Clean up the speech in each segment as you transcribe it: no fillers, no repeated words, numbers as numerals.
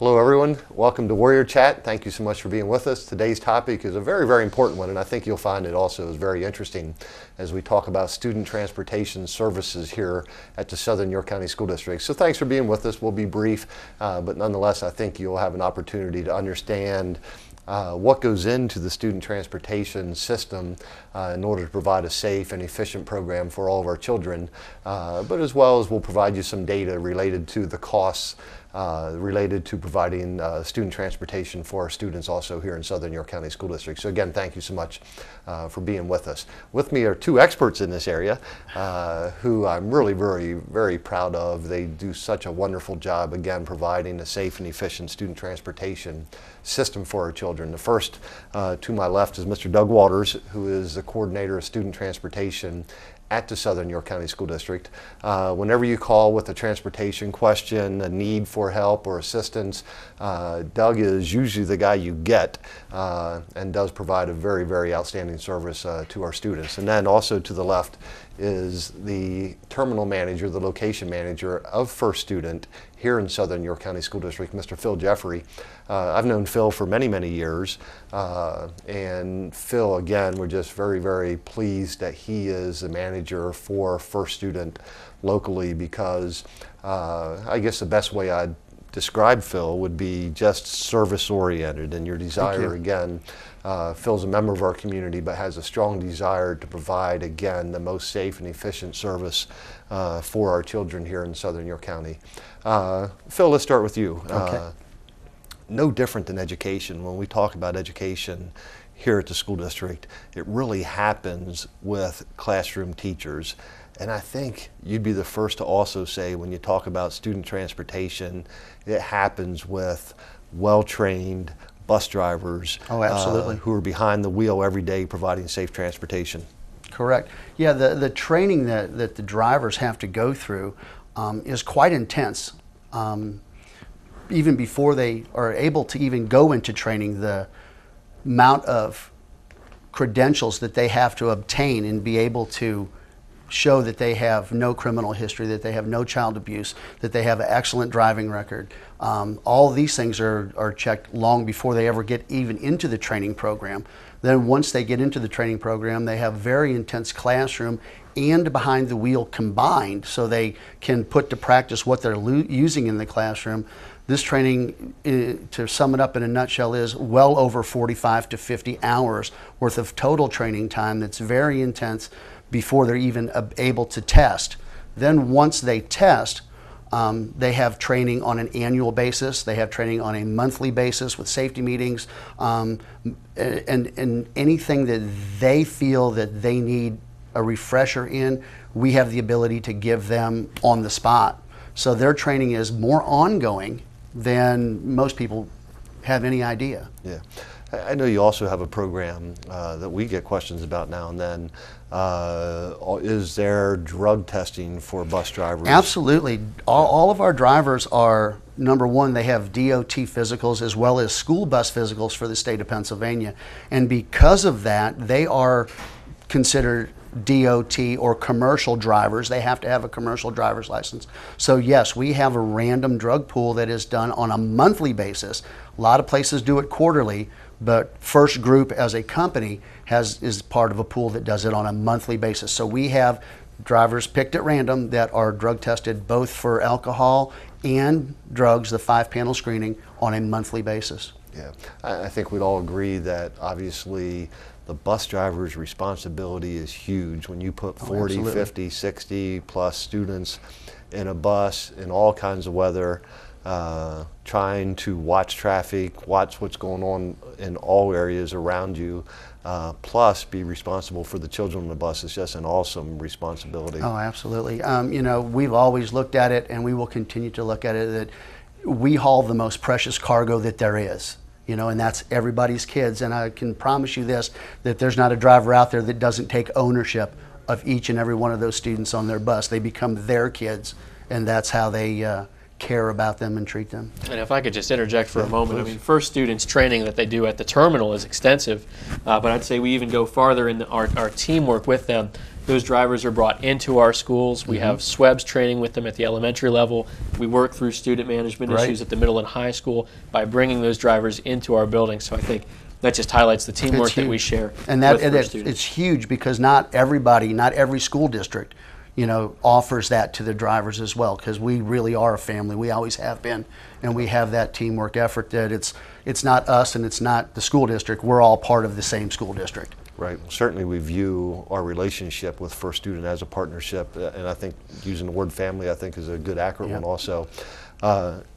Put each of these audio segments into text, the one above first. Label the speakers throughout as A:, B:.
A: Hello everyone, welcome to Warrior Chat. Thank you so much for being with us. Today's topic is a very, very important one, and I think you'll find it also is very interesting as we talk about student transportation services here at the Southern York County School District. So thanks for being with us. We'll be brief, but nonetheless I think you'll have an opportunity to understand what goes into the student transportation system in order to provide a safe and efficient program for all of our children, but as well as we'll provide you some data related to the costs related to providing student transportation for our students also here in Southern York County School District. So again, thank you so much for being with us. With me are two experts in this area who I'm really very proud of. They do such a wonderful job, again, providing a safe and efficient student transportation system for our children. The first to my left is Mr. Doug Waters, who is the coordinator of student transportation at the Southern York County School District. Whenever you call with a transportation question, a need for help or assistance, Doug is usually the guy you get and does provide a very outstanding service to our students. And then also to the left is the terminal manager, the location manager of First Student here in Southern York County School District, Mr. Phil Jeffrey. I've known Phil for many years, and Phil, again, we're just very pleased that he is the manager for First Student locally, because I guess the best way I'd describe Phil would be just service oriented, and your desire, again, Phil's a member of our community but has a strong desire to provide, again, the most safe and efficient service for our children here in Southern York County. Phil, let's start with you. No different than education. When we talk about education here at the school district, it really happens with classroom teachers. And I think you'd be the first to also say, when you talk about student transportation, it happens with well-trained bus drivers who are behind the wheel every day providing safe transportation.
B: Correct. Yeah, the training that the drivers have to go through is quite intense. Even before they are able to even go into training, the amount of credentials that they have to obtain and be able to show that they have no criminal history, that they have no child abuse, that they have an excellent driving record. All of these things are checked long before they ever get even into the training program. Then once they get into the training program, they have very intense classroom and behind the wheel combined, so they can put to practice what they're using in the classroom. This training, to sum it up in a nutshell, is well over 45 to 50 hours worth of total training time that's very intense before they're even able to test. Then once they test, they have training on an annual basis, they have training on a monthly basis with safety meetings, and anything that they feel that they need a refresher in, we have the ability to give them on the spot. So their training is more ongoing than most people have any idea.
A: Yeah. I know you also have a program that we get questions about now and then. Is there drug testing for bus drivers?
B: Absolutely. All of our drivers are, number one, they have DOT physicals as well as school bus physicals for the state of Pennsylvania. And because of that, they are considered DOT or commercial drivers. They have to have a commercial driver's license. So yes, we have a random drug pool that is done on a monthly basis. A lot of places do it quarterly, but First Group as a company is part of a pool that does it on a monthly basis. So we have drivers picked at random that are drug tested both for alcohol and drugs, the 5-panel screening, on a monthly basis.
A: Yeah, I think we'd all agree that obviously the bus driver's responsibility is huge. When you put 40, 50, 60 plus students in a bus in all kinds of weather, trying to watch traffic, watch what's going on in all areas around you, plus be responsible for the children on the bus is just an awesome responsibility.
B: Oh, absolutely. You know, we've always looked at it, and we will continue to look at it, that we haul the most precious cargo that there is. You know, and that's everybody's kids. And I can promise you this, that there's not a driver out there that doesn't take ownership of each and every one of those students on their bus. They become their kids, and that's how they care about them and treat them.
C: And if I could just interject for a moment, I mean, First Students training that they do at the terminal is extensive, but I'd say we even go farther in our teamwork with them. Those drivers are brought into our schools. We have SWEBS training with them at the elementary level. We work through student management
B: Right.
C: issues at the middle and high school by bringing those drivers into our buildings. So I think that just highlights the teamwork that we
B: huge.
C: share
B: And
C: with our
B: it's
C: students.
B: huge because not every school district, offers that to the drivers as well, because we really are a family. We always have been, and we have that teamwork effort that it's not us and it's not the school district. We're all part of the same school district.
A: Right. Certainly, we view our relationship with First Student as a partnership, and I think using the word family, I think, is a good accurate one also.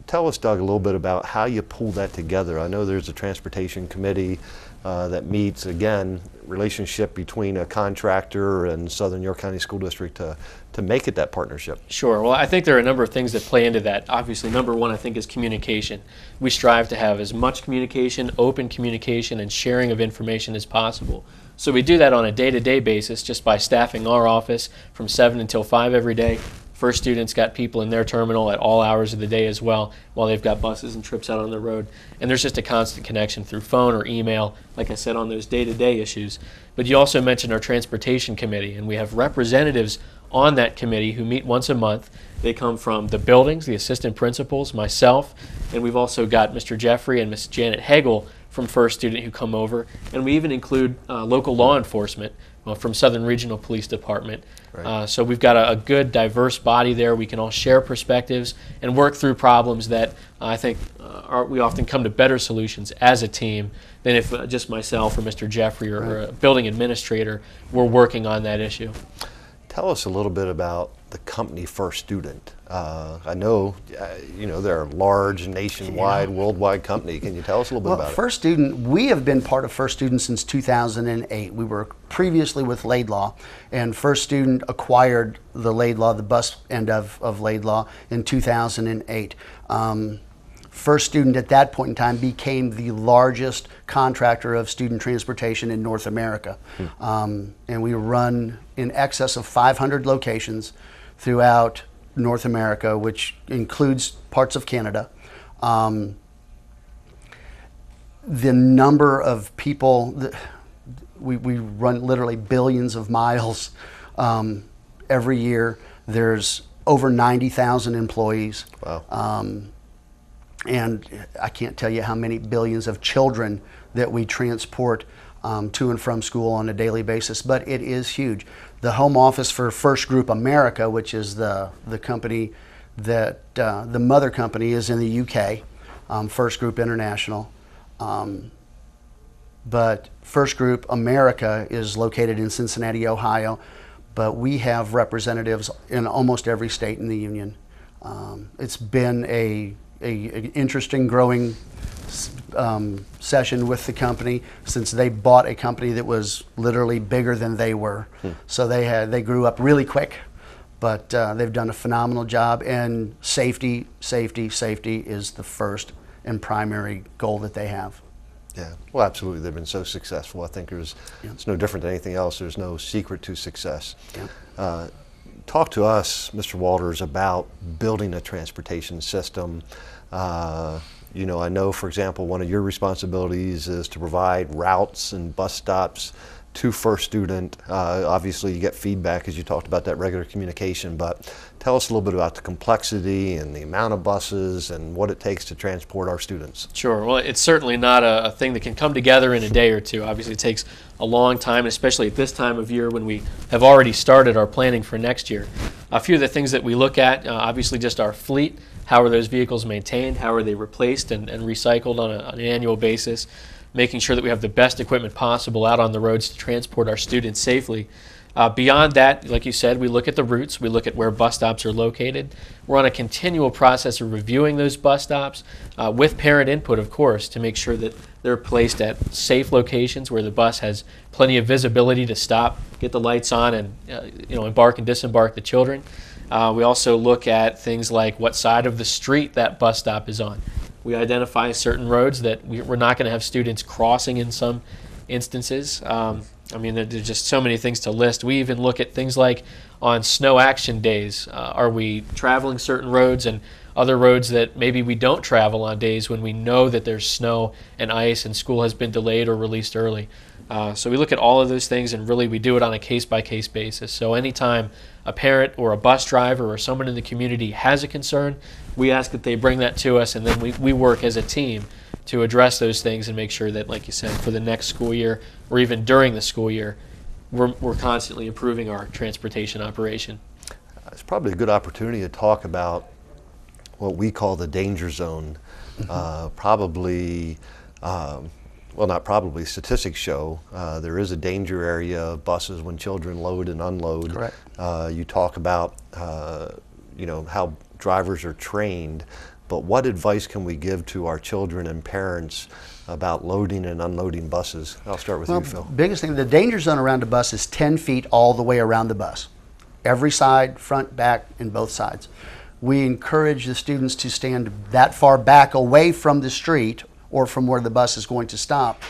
A: Tell us, Doug, a little bit about how you pull that together. I know there's a transportation committee that meets, again, relationship between a contractor and Southern York County School District to make it that partnership.
C: Sure. Well, I think there are a number of things that play into that. Obviously, number one, I think, is communication. We strive to have as much communication, open communication, and sharing of information as possible. So we do that on a day-to-day basis just by staffing our office from 7 until 5 every day. First Student's got people in their terminal at all hours of the day as well, while they've got buses and trips out on the road. And there's just a constant connection through phone or email, like I said, on those day-to-day issues. But you also mentioned our transportation committee, and we have representatives on that committee who meet once a month. They come from the buildings, the assistant principals, myself, and we've also got Mr. Jeffrey and Ms. Janet Hagel from First Student who come over. And we even include local law enforcement from Southern Regional Police Department.
A: Right.
C: So we've got a good, diverse body there. We can all share perspectives and work through problems that I think we often come to better solutions as a team than if just myself or Mr. Jeffrey or a building administrator were working on that issue.
A: Tell us a little bit about the company First Student. I know, they're a large, nationwide, worldwide company. Can you tell us a little bit about it?
B: First Student, we have been part of First Student since 2008. We were previously with Laidlaw, and First Student acquired the Laidlaw, the bus end of Laidlaw, in 2008. First Student at that point in time became the largest contractor of student transportation in North America. And we run in excess of 500 locations throughout North America, which includes parts of Canada. The number of people, we run literally billions of miles every year. There's over 90,000 employees.
A: Wow.
B: And I can't tell you how many billions of children that we transport to and from school on a daily basis, but it is huge. The home office for First Group America, which is the company that the mother company is in the UK, First Group International. But First Group America is located in Cincinnati, Ohio, but we have representatives in almost every state in the union. It's been an interesting growing session with the company since they bought a company that was literally bigger than they were. So they grew up really quick, but they've done a phenomenal job, and safety is the first and primary goal that they have.
A: Yeah, well, absolutely. They've been so successful. I think it's no different than anything else. There's no secret to success.
B: Yeah.
A: Talk to us, Mr. Walters, about building a transportation system. I know, for example, one of your responsibilities is to provide routes and bus stops to First Student. Obviously, you get feedback, as you talked about, that regular communication, but tell us a little bit about the complexity and the amount of buses and what it takes to transport our students.
C: Sure. Well, it's certainly not a thing that can come together in a day or two. Obviously, it takes a long time, especially at this time of year when we have already started our planning for next year. A few of the things that we look at, obviously just our fleet. How are those vehicles maintained? How are they replaced and recycled on an annual basis? Making sure that we have the best equipment possible out on the roads to transport our students safely. Beyond that, like you said, we look at the routes, we look at where bus stops are located. We're on a continual process of reviewing those bus stops with parent input, of course, to make sure that they're placed at safe locations where the bus has plenty of visibility to stop, get the lights on, and embark and disembark the children. We also look at things like what side of the street that bus stop is on. We identify certain roads that we're not going to have students crossing in some instances. There's just so many things to list. We even look at things like on snow action days. Are we traveling certain roads and other roads that maybe we don't travel on days when we know that there's snow and ice and school has been delayed or released early? So we look at all of those things, and really we do it on a case-by-case basis. So anytime a parent or a bus driver or someone in the community has a concern, we ask that they bring that to us, and then we work as a team to address those things and make sure that, like you said, for the next school year or even during the school year, we're constantly improving our transportation operation.
A: It's probably a good opportunity to talk about what we call the danger zone. Well, not probably, statistics show there is a danger area of buses when children load and unload.
B: Correct.
A: You talk about how drivers are trained, but what advice can we give to our children and parents about loading and unloading buses? I'll start with you, Phil.
B: Biggest thing, the danger zone around a bus is 10 feet all the way around the bus. Every side, front, back, and both sides. We encourage the students to stand that far back away from the street or from where the bus is going to stop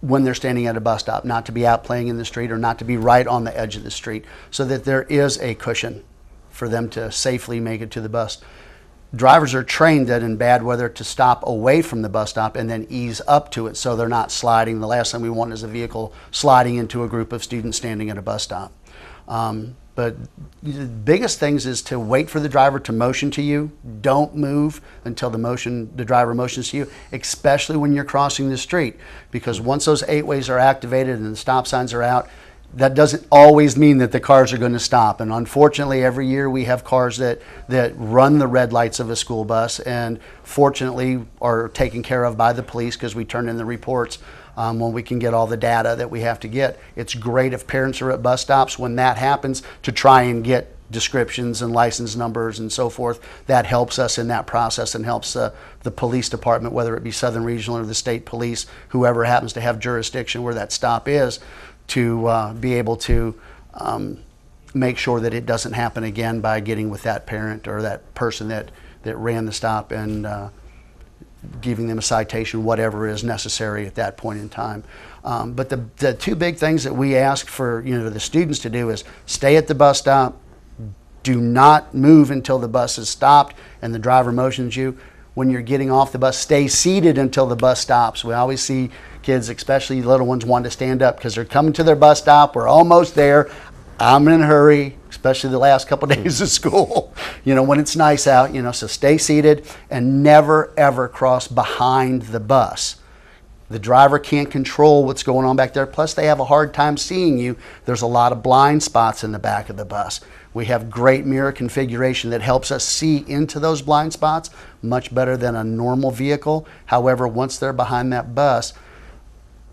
B: when they're standing at a bus stop, not to be out playing in the street or not to be right on the edge of the street, so that there is a cushion for them to safely make it to the bus. Drivers are trained that in bad weather to stop away from the bus stop and then ease up to it so they're not sliding. The last thing we want is a vehicle sliding into a group of students standing at a bus stop. But the biggest things is to wait for the driver to motion to you. Don't move until the driver motions to you, especially when you're crossing the street, because once those 8-ways are activated and the stop signs are out, that doesn't always mean that the cars are going to stop. And unfortunately, every year we have cars that run the red lights of a school bus, and fortunately are taken care of by the police because we turn in the reports when we can get all the data that we have to get. It's great if parents are at bus stops when that happens to try and get descriptions and license numbers and so forth. That helps us in that process and helps the police department, whether it be Southern Regional or the state police, whoever happens to have jurisdiction where that stop is, to be able to make sure that it doesn't happen again by getting with that parent or that person that ran the stop and giving them a citation, whatever is necessary at that point in time. But the two big things that we ask for the students to do is stay at the bus stop, do not move until the bus is stopped and the driver motions you. When you're getting off the bus, stay seated until the bus stops. We always see kids, especially little ones, want to stand up because they're coming to their bus stop. We're almost there. I'm in a hurry, especially the last couple of days of school, when it's nice out, so stay seated and never, ever cross behind the bus. The driver can't control what's going on back there. Plus, they have a hard time seeing you. There's a lot of blind spots in the back of the bus. We have great mirror configuration that helps us see into those blind spots much better than a normal vehicle. However, once they're behind that bus,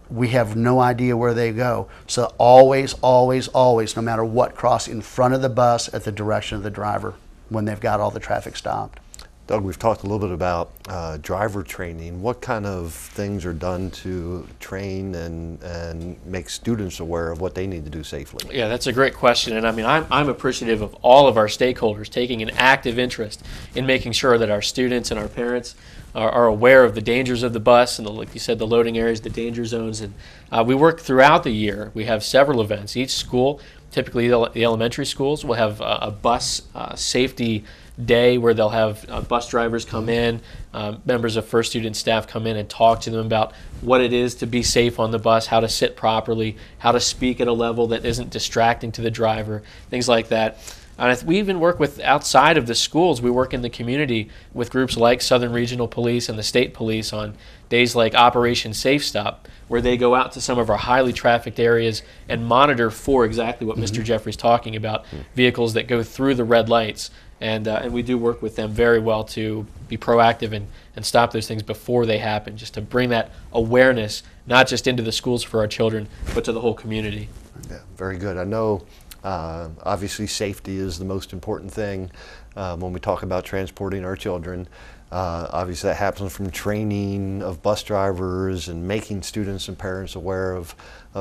B: we have no idea where they go. So always, always, always, no matter what, cross in front of the bus at the direction of the driver when they've got all the traffic stopped.
A: Doug, we've talked a little bit about driver training. What kind of things are done to train and make students aware of what they need to do safely?
C: Yeah, that's a great question, and I mean, I'm appreciative of all of our stakeholders taking an active interest in making sure that our students and our parents are aware of the dangers of the bus and, like you said, the loading areas, the danger zones. And we work throughout the year. We have several events. Each school, typically the elementary schools, will have a bus safety day where they'll have bus drivers come in, members of first student staff come in and talk to them about what it is to be safe on the bus, how to sit properly, how to speak at a level that isn't distracting to the driver, things like that. And we even work with outside of the schools. We work in the community with groups like Southern Regional Police and the state police on days like Operation Safe Stop, where they go out to some of our highly trafficked areas and monitor for exactly what Mr. Jeffrey's talking about, vehicles that go through the red lights. And we do work with them very well to be proactive and stop those things before they happen, just to bring that awareness not just into the schools for our children, but to the whole community.
A: Yeah, very good. I know obviously safety is the most important thing when we talk about transporting our children. Obviously that happens from training of bus drivers and making students and parents aware of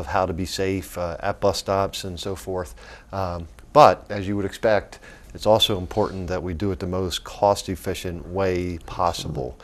A: how to be safe at bus stops and so forth. But as you would expect, it's also important that we do it the most cost-efficient way possible.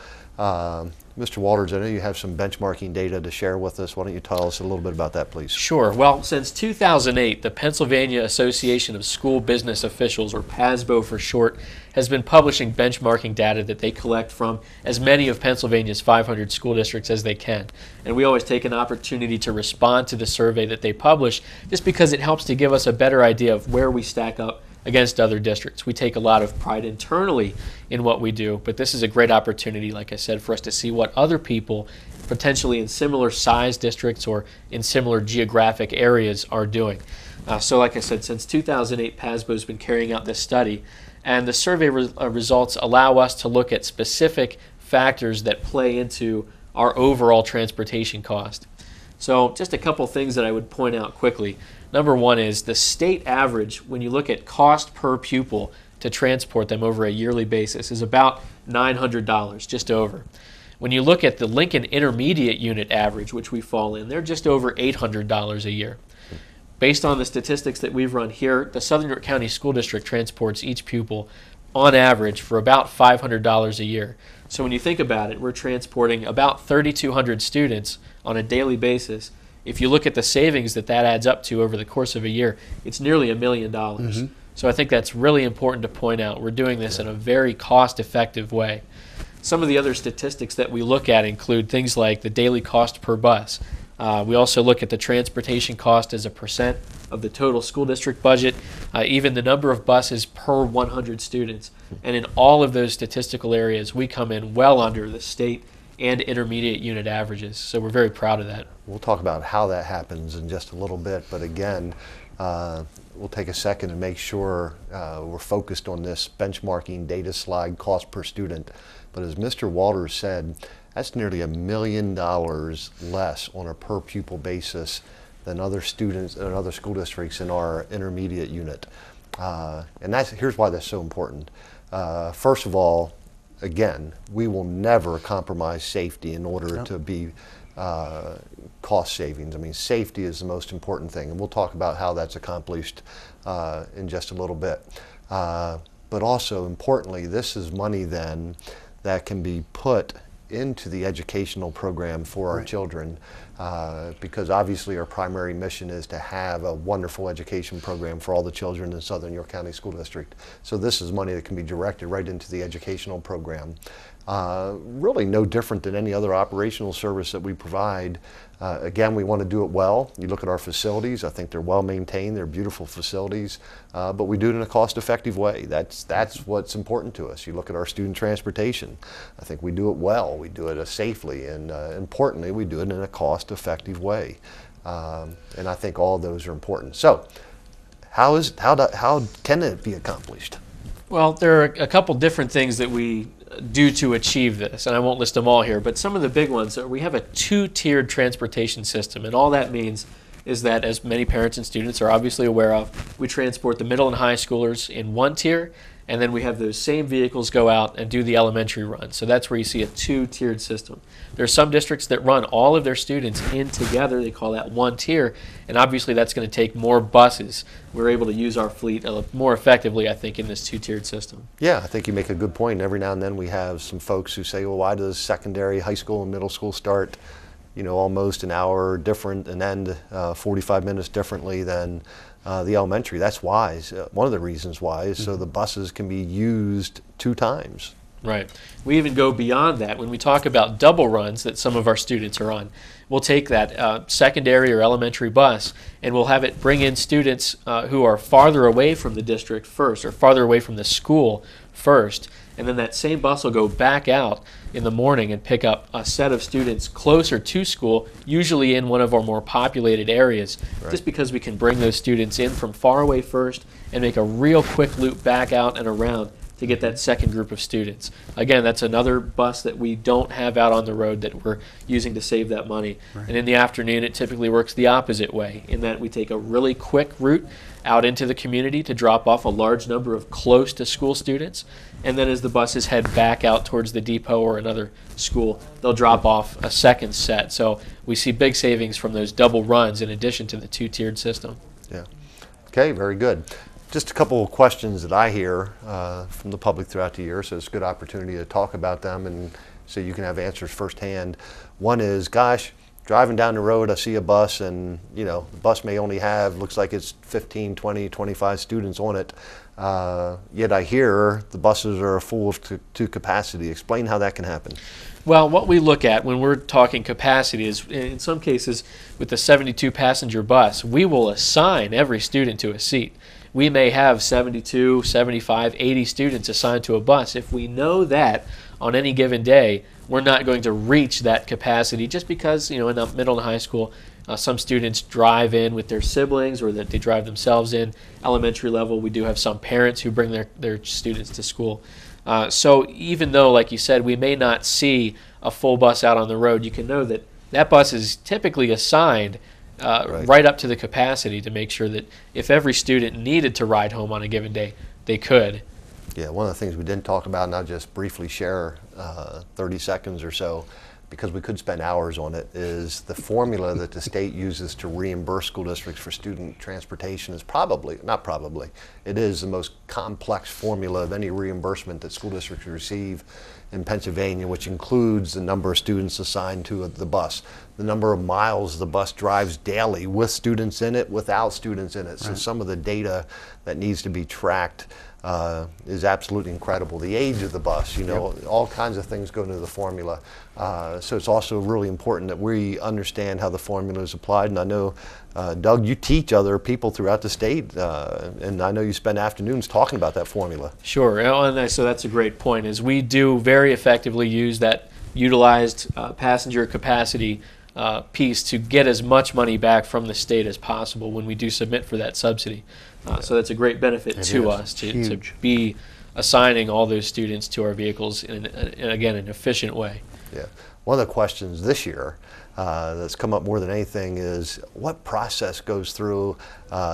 A: Mr. Walters, I know you have some benchmarking data to share with us. Why don't you tell us a little bit about that, please?
C: Sure. Well, since 2008, the Pennsylvania Association of School Business Officials, or PASBO for short, has been publishing benchmarking data that they collect from as many of Pennsylvania's 500 school districts as they can. And we always take an opportunity to respond to the survey that they publish, just because it helps to give us a better idea of where we stack up against other districts. We take a lot of pride internally in what we do, but this is a great opportunity, like I said, for us to see what other people potentially in similar size districts or in similar geographic areas are doing. So like I said, since 2008, PASBO has been carrying out this study, and the survey results allow us to look at specific factors that play into our overall transportation cost. So just a couple things that I would point out quickly. Number one is the state average, when you look at cost per pupil to transport them over a yearly basis, is about $900, just over. When you look at the Lincoln Intermediate Unit average, which we fall in, they're just over $800 a year. Based on the statistics that we've run here, the Southern York County School District transports each pupil on average for about $500 a year. So when you think about it, we're transporting about 3,200 students on a daily basis. If you look at the savings that adds up to over the course of a year, it's nearly $1 million. Mm-hmm. So I think that's really important to point out. We're doing this in a very cost-effective way. Some of the other statistics that we look at include things like the daily cost per bus. We also look at the transportation cost as a percent of the total school district budget, even the number of buses per 100 students. And in all of those statistical areas, we come in well under the state and intermediate unit averages. So we're very proud of that.
A: We'll talk about how that happens in just a little bit, but again, we'll take a second and make sure we're focused on this benchmarking data slide, cost per student. But as Mr. Walters said, that's nearly $1 million less on a per pupil basis than other students and other school districts in our intermediate unit. And here's why that's so important. First of all, again, we will never compromise safety in order to be cost savings. I mean, safety is the most important thing, and we'll talk about how that's accomplished in just a little bit. But also, importantly, this is money then that can be put into the educational program for our children, because obviously our primary mission is to have a wonderful education program for all the children in Southern York County School District. So this is money that can be directed right into the educational program. Really no different than any other operational service that we provide. Again, we want to do it well. You look at our facilities, I think they're well maintained, they're beautiful facilities, but we do it in a cost-effective way. That's what's important to us. You look at our student transportation, I think we do it well, we do it safely, and importantly, we do it in a cost-effective way. And I think all of those are important. So, how can it be accomplished?
C: Well, there are a couple different things that we do to achieve this, and I won't list them all here, but some of the big ones are we have a two-tiered transportation system, and all that means is that, as many parents and students are obviously aware of, we transport the middle and high schoolers in one tier, and then we have those same vehicles go out and do the elementary run. So that's where you see a two-tiered system. There are some districts that run all of their students in together. They call that one tier, and obviously that's going to take more buses. We're able to use our fleet more effectively, I think, in this two-tiered system.
A: Yeah, I think you make a good point. Every now and then we have some folks who say, well, why does secondary, high school, and middle school start, you know, almost an hour different and end 45 minutes differently than the elementary? That's why. One of the reasons why is so the buses can be used 2 times.
C: Right. We even go beyond that. When we talk about double runs that some of our students are on, we'll take that secondary or elementary bus and we'll have it bring in students who are farther away from the district first, or farther away from the school first, and then that same bus will go back out in the morning and pick up a set of students closer to school, usually in one of our more populated areas, just because we can bring those students in from far away first and make a real quick loop back out and around to get that second group of students. Again, that's another bus that we don't have out on the road that we're using to save that money. Right. And in the afternoon, it typically works the opposite way, in that we take a really quick route out into the community to drop off a large number of close to school students, and then as the buses head back out towards the depot or another school, they'll drop off a second set. So we see big savings from those double runs in addition to the two-tiered system.
A: Yeah. Okay, very good. Just a couple of questions that I hear from the public throughout the year, so it's a good opportunity to talk about them and so you can have answers firsthand. One is, gosh, driving down the road, I see a bus, and the bus may only have, looks like it's 15, 20, 25 students on it. Yet I hear the buses are full to capacity. Explain how that can happen.
C: Well, what we look at when we're talking capacity is, in some cases, with the 72 passenger bus, we will assign every student to a seat. We may have 72, 75, 80 students assigned to a bus. If we know that on any given day, we're not going to reach that capacity just because, in the middle and high school, some students drive in with their siblings or that they drive themselves in. Elementary level, we do have some parents who bring their students to school. So even though, like you said, we may not see a full bus out on the road, you can know that that bus is typically assigned right up to the capacity to make sure that if every student needed to ride home on a given day, they could.
A: Yeah, one of the things we didn't talk about, and I'll just briefly share 30 seconds or so, because we could spend hours on it, is the formula that the state uses to reimburse school districts for student transportation is it is the most complex formula of any reimbursement that school districts receive in Pennsylvania, which includes the number of students assigned to the bus, the number of miles the bus drives daily with students in it, without students in it. So some of the data that needs to be tracked is absolutely incredible. The age of the bus, all kinds of things go into the formula. So it's also really important that we understand how the formula is applied. And I know, Doug, you teach other people throughout the state, and I know you spend afternoons talking about that formula.
C: Sure, and so that's a great point, is we do very effectively use that utilized passenger capacity piece to get as much money back from the state as possible when we do submit for that subsidy. So that's a great benefit to us to be assigning all those students to our vehicles in an efficient way.
A: Yeah. One of the questions this year that's come up more than anything is what process goes through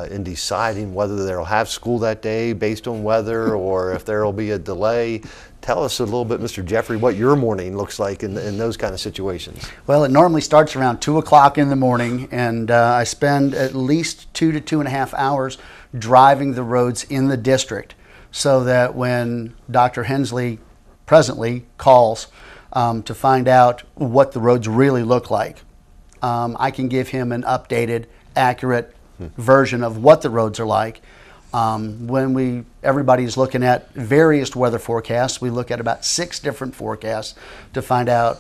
A: in deciding whether they'll have school that day based on weather or if there will be a delay. Tell us a little bit, Mr. Jeffrey, what your morning looks like in those kind of situations.
B: Well, it normally starts around 2 o'clock in the morning, and I spend at least 2 to 2.5 hours driving the roads in the district, so that when Dr. Hensley presently calls to find out what the roads really look like, I can give him an updated, accurate version of what the roads are like. When everybody's looking at various weather forecasts, we look at about 6 different forecasts to find out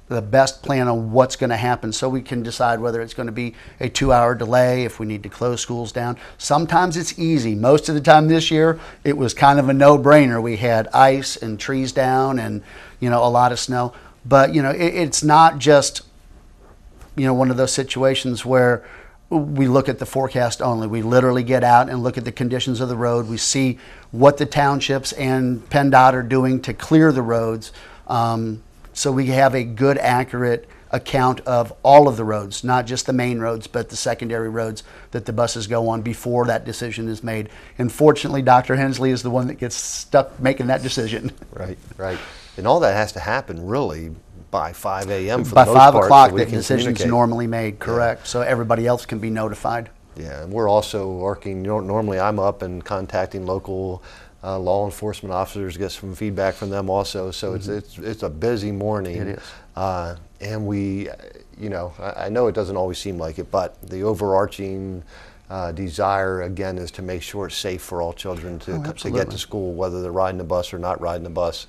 B: the best plan on what's going to happen, so we can decide whether it's going to be a 2-hour delay, if we need to close schools down. Sometimes it's easy. Most of the time this year, it was kind of a no-brainer. We had ice and trees down and, a lot of snow. But, it's not just, one of those situations where we look at the forecast only. We literally get out and look at the conditions of the road. We see what the townships and PennDOT are doing to clear the roads. So we have a good, accurate account of all of the roads, not just the main roads, but the secondary roads that the buses go on before that decision is made. And fortunately, Dr. Hensley is the one that gets stuck making that decision.
A: Right. And all that has to happen really by 5 a.m. for
B: by
A: the most
B: 5
A: part,
B: o'clock,
A: so we
B: the
A: can
B: decision's
A: communicate.
B: normally made, correct, so everybody else can be notified.
A: Yeah, and we're also working, normally I'm up and contacting local law enforcement officers, get some feedback from them also, so it's a busy morning.
B: It is.
A: And we, I know it doesn't always seem like it, but the overarching desire, again, is to make sure it's safe for all children to get to school, whether they're riding the bus or not riding the bus.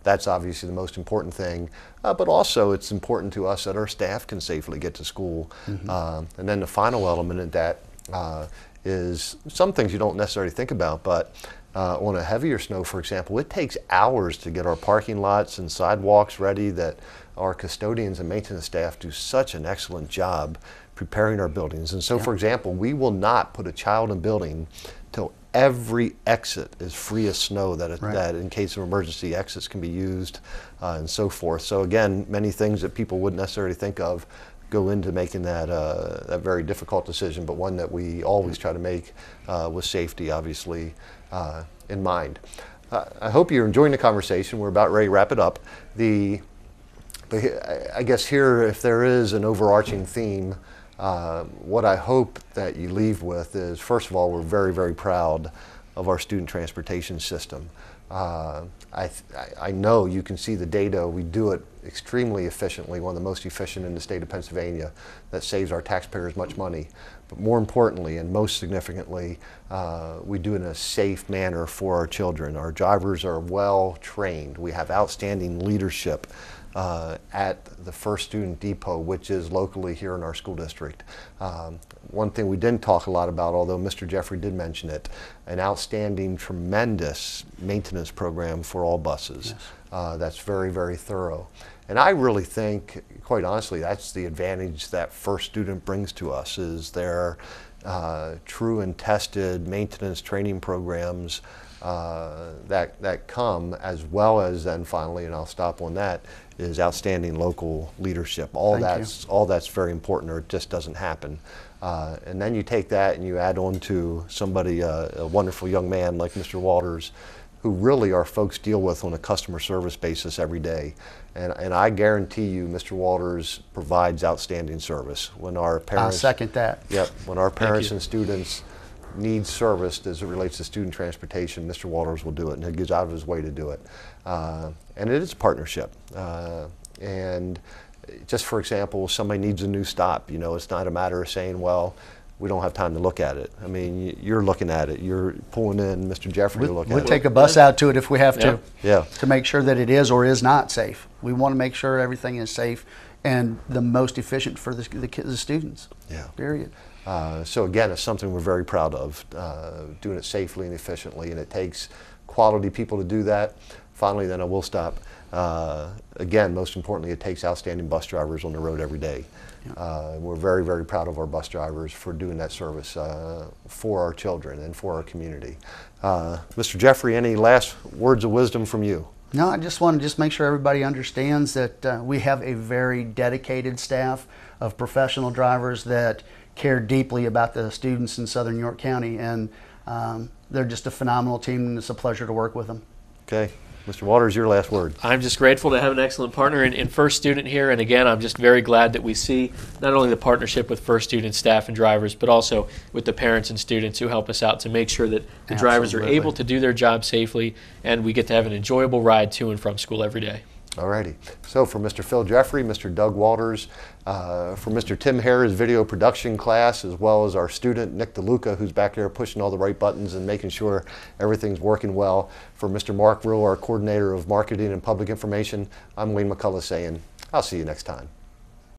A: That's obviously the most important thing, but also it's important to us that our staff can safely get to school. And then the final element of that is some things you don't necessarily think about, but on a heavier snow, for example, it takes hours to get our parking lots and sidewalks ready. That our custodians and maintenance staff do such an excellent job preparing our buildings. And so, for example, we will not put a child in a building till every exit is free of snow, that in case of emergency exits can be used and so forth. So again, many things that people wouldn't necessarily think of go into making that a very difficult decision, but one that we always try to make with safety, obviously, in mind. I hope you're enjoying the conversation. We're about ready to wrap it up. I guess here, if there is an overarching theme, what I hope that you leave with is, first of all, we're very, very proud of our student transportation system. I know you can see the data. We do it extremely efficiently, one of the most efficient in the state of Pennsylvania, that saves our taxpayers much money. But more importantly, and most significantly, we do it in a safe manner for our children. Our drivers are well trained. We have outstanding leadership at the First Student Depot, which is locally here in our school district. One thing we didn't talk a lot about, although Mr. Jeffrey did mention it, an outstanding, tremendous maintenance program for all buses. Yes. That's very, very thorough. And I really think, quite honestly, that's the advantage that First Student brings to us, is their true and tested maintenance training programs that come, as well as then finally, and I'll stop on that, is outstanding local leadership. All that's very important, or it just doesn't happen. And then you take that and you add on to somebody, a wonderful young man like Mr. Walters, who really our folks deal with on a customer service basis every day. And I guarantee you, Mr. Walters provides outstanding service. When our parents,
B: I'll second that.
A: Yep. When our parents and students need serviced as it relates to student transportation, Mr. Walters will do it, and he goes out of his way to do it. And it is a partnership. And just for example, somebody needs a new stop. You know, it's not a matter of saying, well, we don't have time to look at it. I mean, you're looking at it. You're pulling in Mr. Jeffrey to look at it.
B: We'll take a bus out to it if we have to.
A: Yeah.
B: To make sure that it is or is not safe. We want to make sure everything is safe and the most efficient for the students.
A: Yeah.
B: Period.
A: So again, it's something we're very proud of, doing it safely and efficiently, and it takes quality people to do that. Finally, then I will stop. Again, most importantly, it takes outstanding bus drivers on the road every day. We're very, very proud of our bus drivers for doing that service for our children and for our community. Mr. Jeffrey, any last words of wisdom from you?
B: No, I just want to make sure everybody understands that we have a very dedicated staff of professional drivers that care deeply about the students in Southern York County, and they're just a phenomenal team, and it's a pleasure to work with them.
A: Okay. Mr. Walters, your last word.
C: I'm just grateful to have an excellent partner in First Student here, and again, I'm just very glad that we see not only the partnership with First Student staff and drivers, but also with the parents and students who help us out to make sure that the drivers are able to do their job safely, and we get to have an enjoyable ride to and from school every day.
A: Alrighty. So for Mr. Phil Jeffrey, Mr. Doug Walters, for Mr. Tim Harris video production class, as well as our student Nick DeLuca, who's back there pushing all the right buttons and making sure everything's working well, for Mr. Mark Rill, our coordinator of marketing and public information, I'm Wayne McCullough saying, I'll see you next time.